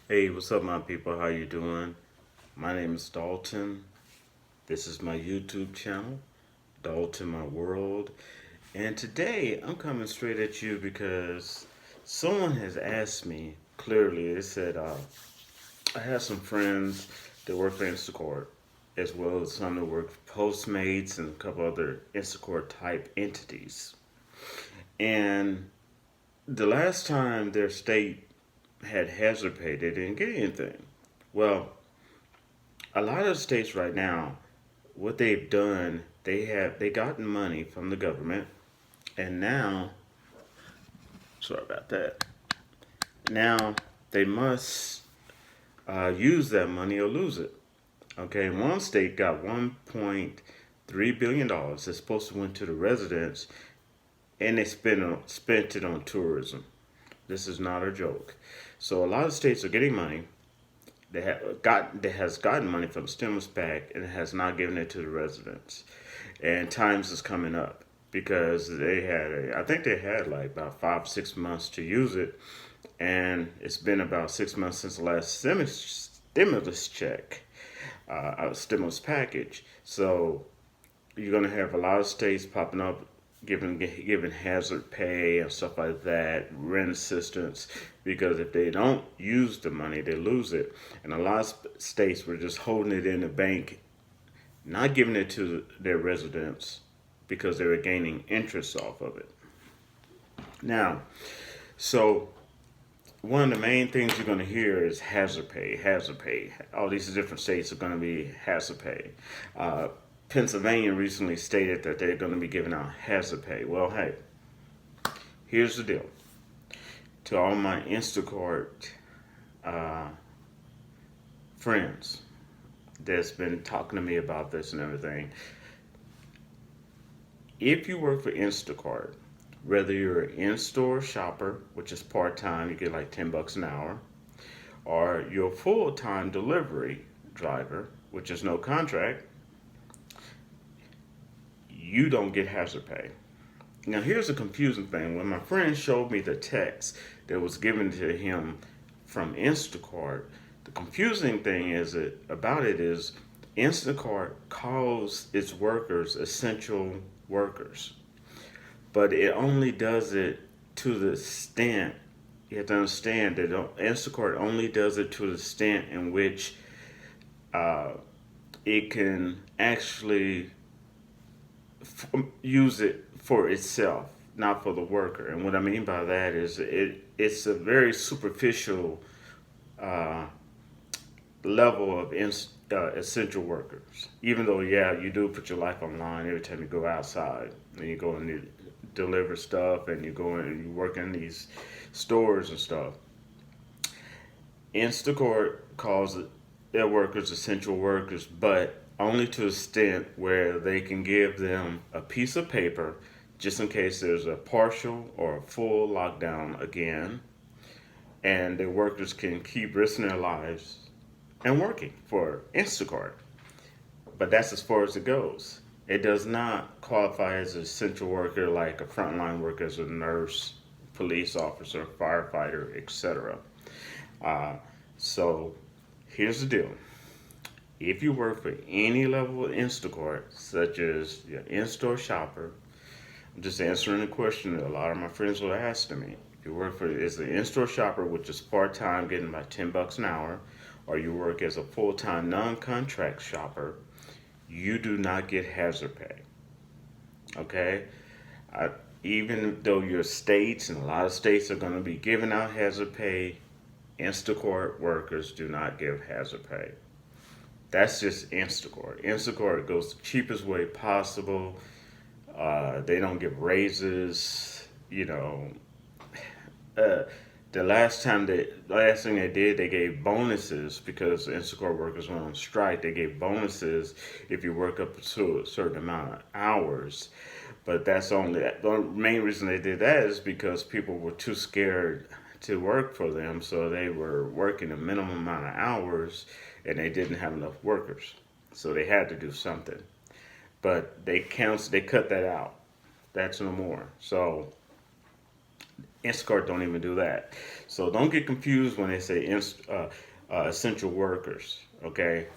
Hey, what's up, my people? How you doing? My name is Dalton. This is my YouTube channel, Dalton My World. And today I'm coming straight at you because someone has asked me clearly. They said, I have some friends that work for Instacart, as well as some that work for Postmates and a couple other Instacart type entities. And the last time their state had hazard pay, they didn't get anything. Well, a lot of states right now, what they've done, they gotten money from the government, and now, sorry about that. Now they must use that money or lose it. Okay, one state got 1.3 billion dollars. It's supposed to went to the residents, and they spent it on tourism. This is not a joke. So a lot of states are getting money. That has gotten money from the stimulus pack and has not given it to the residents. And times is coming up because I think they had like about 5 6 months to use it, and it's been about 6 months since the last stimulus check, stimulus package. So you're gonna have a lot of states popping up giving hazard pay and stuff like that, rent assistance, because if they don't use the money, they lose it. And a lot of states were just holding it in the bank, not giving it to their residents because they were gaining interest off of it. Now, so one of the main things you're going to hear is hazard pay, hazard pay. All these different states are going to be hazard pay. Uh, Pennsylvania recently stated that they're going to be giving out hazard pay. Well, hey, here's the deal. To all my Instacart uh, friends that's been talking to me about this and everything, if you work for Instacart, whether you're an in-store shopper, which is part-time, you get like $10 an hour, or you're a full-time delivery driver, which is no contract, you don't get hazard pay. Now, here's a confusing thing. When my friend showed me the text that was given to him from Instacart, the confusing thing about it is Instacart calls its workers essential workers, but it only does it to the extent. You have to understand that Instacart only does it to the extent in which uh, it can actually use it for itself, not for the worker. And what I mean by that is it's a very superficial uh, level of essential workers. Even though, yeah, you do put your life online every time you go outside and you go and you deliver stuff and you go in and you work in these stores and stuff. Instacart calls their workers essential workers, but only to the extent where they can give them a piece of paper just in case there's a partial or a full lockdown again, and the workers can keep risking their lives and working for Instacart. But that's as far as it goes. It does not qualify as an essential worker like a frontline worker, as a nurse, police officer, firefighter, etc. Uh, so here's the deal. If you work for any level of Instacart, such as your in-store shopper, I'm just answering a question that a lot of my friends will ask me. If you work for as an in-store shopper, which is part-time, getting about $10 an hour, or you work as a full-time non-contract shopper, you do not get hazard pay. Okay, I, even though your states and a lot of states are going to be giving out hazard pay, Instacart workers do not give hazard pay. That's just Instacart. Instacart goes the cheapest way possible. They don't give raises. Uh, the last thing they did, they gave bonuses because Instacart workers went on strike. They gave bonuses if you work up to a certain amount of hours. But that's only the main reason they did that is because people were too scared to work for them, so they were working a minimum amount of hours, and they didn't have enough workers, so they had to do something. But they cut that out. That's no more. So Instacart don't even do that. So don't get confused when they say essential workers. Okay,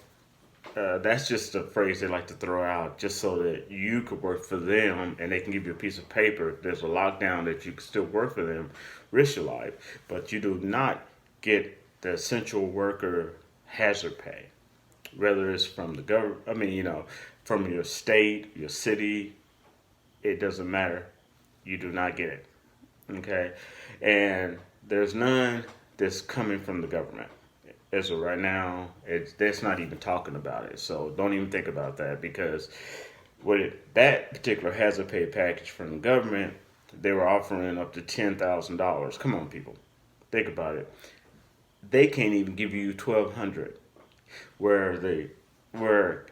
that's just a phrase they like to throw out just so that you could work for them and they can give you a piece of paper. If there's a lockdown that you can still work for them, risk your life. But you do not get the essential worker hazard pay, whether it's from the government, from your state, your city, it doesn't matter. You do not get it. Okay? And there's none that's coming from the government. As of right now, that's not even talking about it. So don't even think about that because with that particular hazard pay package from the government, they were offering up to $10,000. Come on, people, think about it. They can't even give you 1,200, where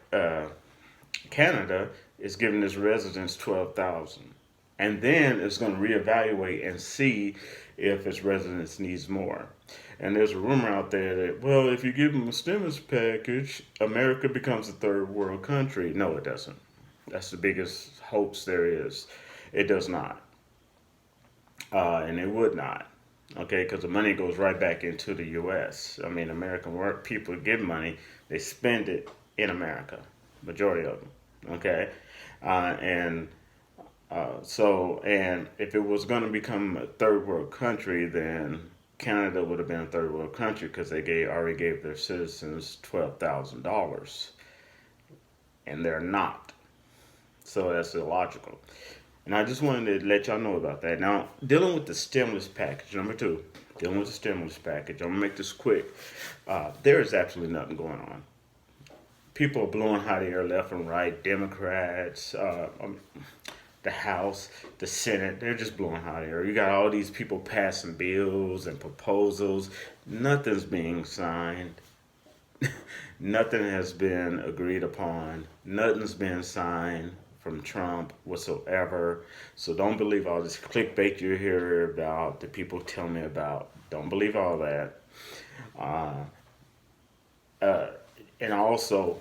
Canada is giving its residents 12,000, and then it's going to reevaluate and see if its residents needs more. And there's a rumor out there that, well, if you give them a stimulus package, America becomes a third world country. No, it doesn't. That's the biggest hoax there is. It does not, and it would not. Okay, because the money goes right back into the U.S. I mean, American work people give money, they spend it in America, majority of them. Okay, and and if it was going to become a third world country, then Canada would have been a third world country because they already gave their citizens $12,000, and they're not. So that's illogical. And I just wanted to let y'all know about that. Now, dealing with the stimulus package, number two, dealing with the stimulus package, I'm going to make this quick. There is absolutely nothing going on. People are blowing hot air left and right. Democrats, the House, the Senate, they're just blowing hot air. You got all these people passing bills and proposals. Nothing's being signed. Nothing has been agreed upon. Nothing's been signed from Trump whatsoever. So don't believe all this clickbait you hear about, the people tell me about. Don't believe all that. Uh, and also,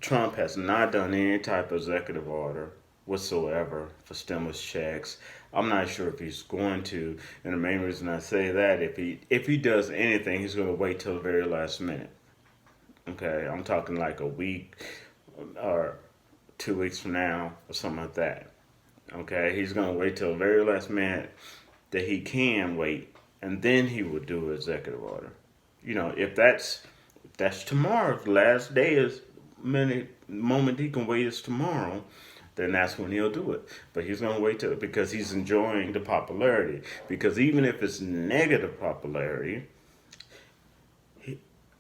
Trump has not done any type of executive order whatsoever for stimulus checks. I'm not sure if he's going to, and the main reason I say that, if he does anything, he's going to wait till the very last minute. Okay, I'm talking like a week or 2 weeks from now or something like that. Okay, he's going to wait till the very last minute that he can wait, and then he would do an executive order. If that's tomorrow, if the last day is moment he can wait is tomorrow, then that's when he'll do it. But he's going to wait till because he's enjoying the popularity. Because even if it's negative popularity,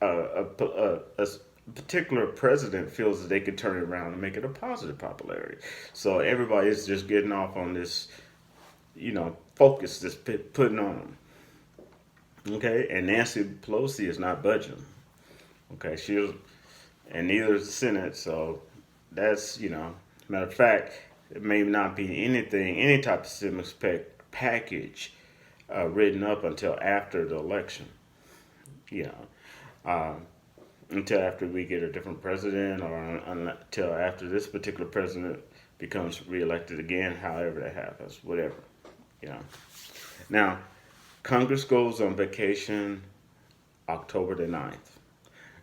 a particular president feels that they could turn it around and make it a positive popularity. So everybody is just getting off on this, focus that's putting on them. Okay, and Nancy Pelosi is not budging. Okay, and neither is the Senate. So that's matter of fact, it may not be any type of stimulus package written up until after the election. You know, until after we get a different president, or until after this particular president becomes reelected again. However that happens, whatever. Now, Congress goes on vacation October the 9th.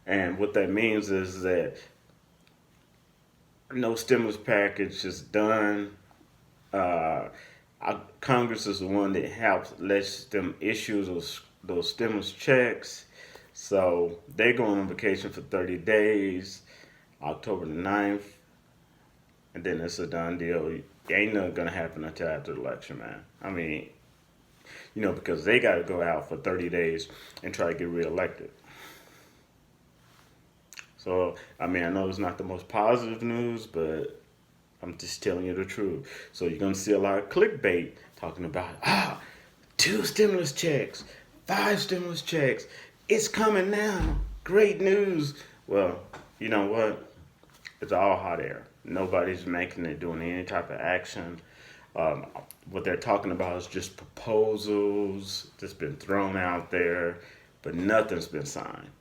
And what that means is that no stimulus package is done. Congress is the one that lets them issue those stimulus checks. So they're going on vacation for 30 days, October the 9th, and then it's a done deal. Ain't nothing going to happen until after the election, man. I mean, because they got to go out for 30 days and try to get reelected. So, I know it's not the most positive news, but I'm just telling you the truth. So you're going to see a lot of clickbait talking about, 2 stimulus checks, 5 stimulus checks. It's coming now. Great news. Well, you know what? It's all hot air. Nobody's making it, doing any type of action. What they're talking about is just proposals that's been thrown out there, but nothing's been signed.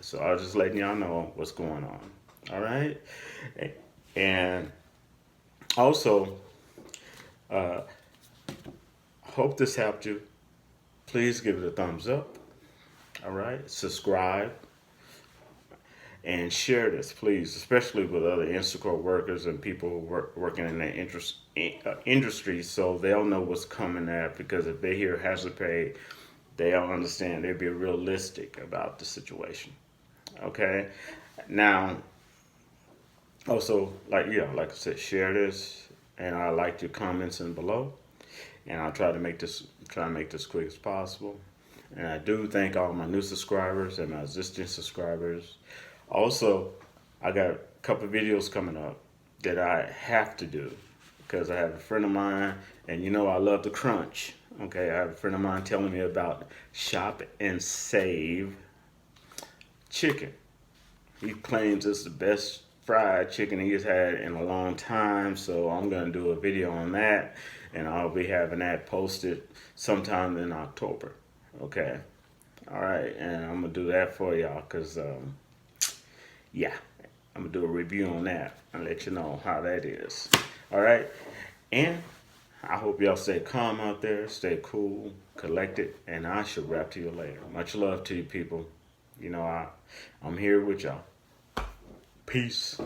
So I was just letting y'all know what's going on. All right? And also, hope this helped you. please give it a thumbs up. All right, subscribe and share this, please, especially with other Instacart workers and people who working in that industry, so they'll know what's coming at. Because if they hear hazard pay, they'll understand. They'll be realistic about the situation. Okay, now also, like I said, share this, and I like your comments in below, and I'll try to make this quick as possible. And I do thank all my new subscribers and my existing subscribers. Also, I got a couple of videos coming up that I have to do because I have a friend of mine, and I love to crunch. Okay, I have a friend of mine telling me about Shop and Save chicken. He claims it's the best fried chicken he's had in a long time, so I'm gonna do a video on that, and I'll be having that posted sometime in October. Okay, all right, and I'm gonna do that for y'all because yeah, I'm gonna do a review on that and let you know how that is. All right, and I hope y'all stay calm out there, stay cool, collected, and I shall rap to you later. Much love to you, people. I'm here with y'all. Peace.